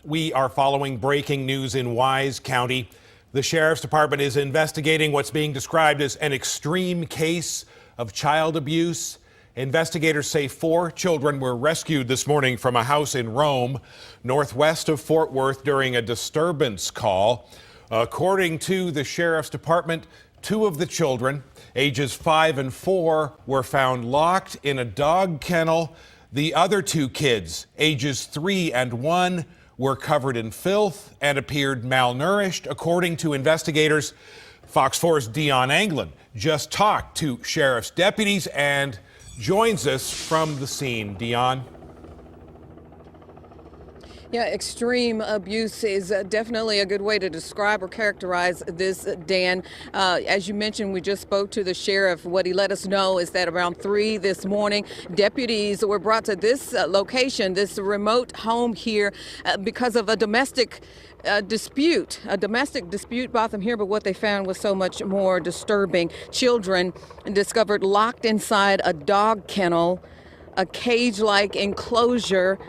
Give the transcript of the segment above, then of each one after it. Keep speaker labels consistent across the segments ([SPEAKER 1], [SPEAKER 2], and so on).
[SPEAKER 1] We are following breaking news in Wise County. The Sheriff's Department is investigating what's being described as an extreme case of child abuse. Investigators say 4 children were rescued this morning from a house in Rome, northwest of Fort Worth, during a disturbance call. According to the Sheriff's Department, 2 of the children, ages 5 and 4, were found locked in a dog kennel. The other 2 kids, ages 3 and 1, were covered in filth and appeared malnourished. According to investigators, Fox 4's Dion Anglin just talked to sheriff's deputies and joins us from the scene. Dion.
[SPEAKER 2] Yeah, extreme abuse is definitely a good way to describe or characterize this, Dan. As you mentioned, we just spoke to the sheriff. What he let us know is that around 3 this morning, deputies were brought to this location, this remote home here, because of a domestic dispute. A domestic dispute brought them here, but what they found was so much more disturbing. Children discovered locked inside a dog kennel, a cage-like enclosure,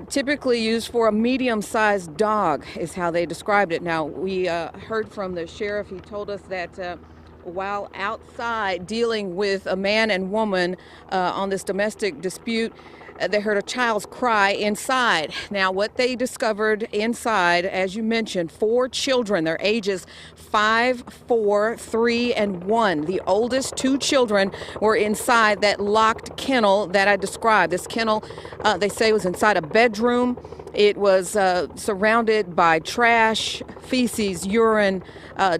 [SPEAKER 2] typically used for a medium-sized dog, is how they described it. Now, we heard from the sheriff. He told us that while outside dealing with a man and woman on this domestic dispute, they heard a child's cry inside. Now, what they discovered inside, as you mentioned, 4 children, their ages 5, 4, 3, and 1. The oldest 2 children were inside that locked kennel that I described. This kennel, they say, was inside a bedroom. It was surrounded by trash, feces, urine,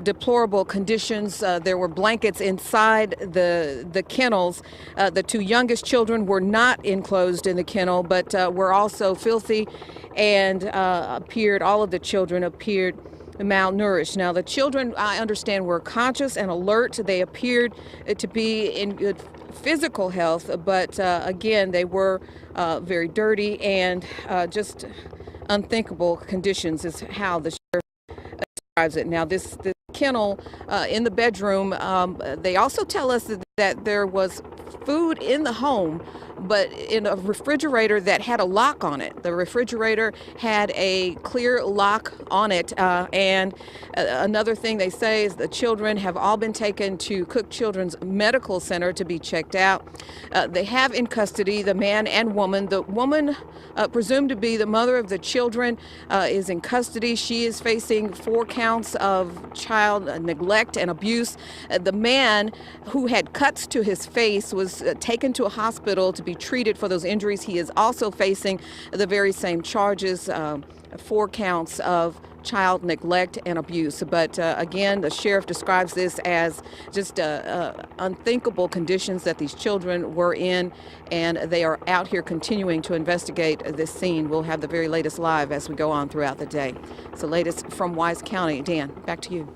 [SPEAKER 2] deplorable conditions. There were blankets inside the kennels. The 2 youngest children were not enclosed in the kennel, but were also filthy and all of the children appeared malnourished. Now, the children, I understand, were conscious and alert. They appeared to be in good physical health, but again, they were very dirty and just unthinkable conditions is how the sheriff describes it. Now, this kennel in the bedroom, they also tell us that there was food in the home, but in a refrigerator that had a lock on it. The refrigerator had a clear lock on it. And another thing they say is the children have all been taken to Cook Children's Medical Center to be checked out. They have in custody the man and woman. The woman, presumed to be the mother of the children, is in custody. She is facing 4 counts of child neglect and abuse. The man, who had cuts to his face, was taken to a hospital to be treated for those injuries. He is also facing the very same charges, 4 counts of child neglect and abuse. But again, the sheriff describes this as just unthinkable conditions that these children were in, and they are out here continuing to investigate this scene. We'll have the very latest live as we go on throughout the day. So latest from Wise County. Dan, back to you.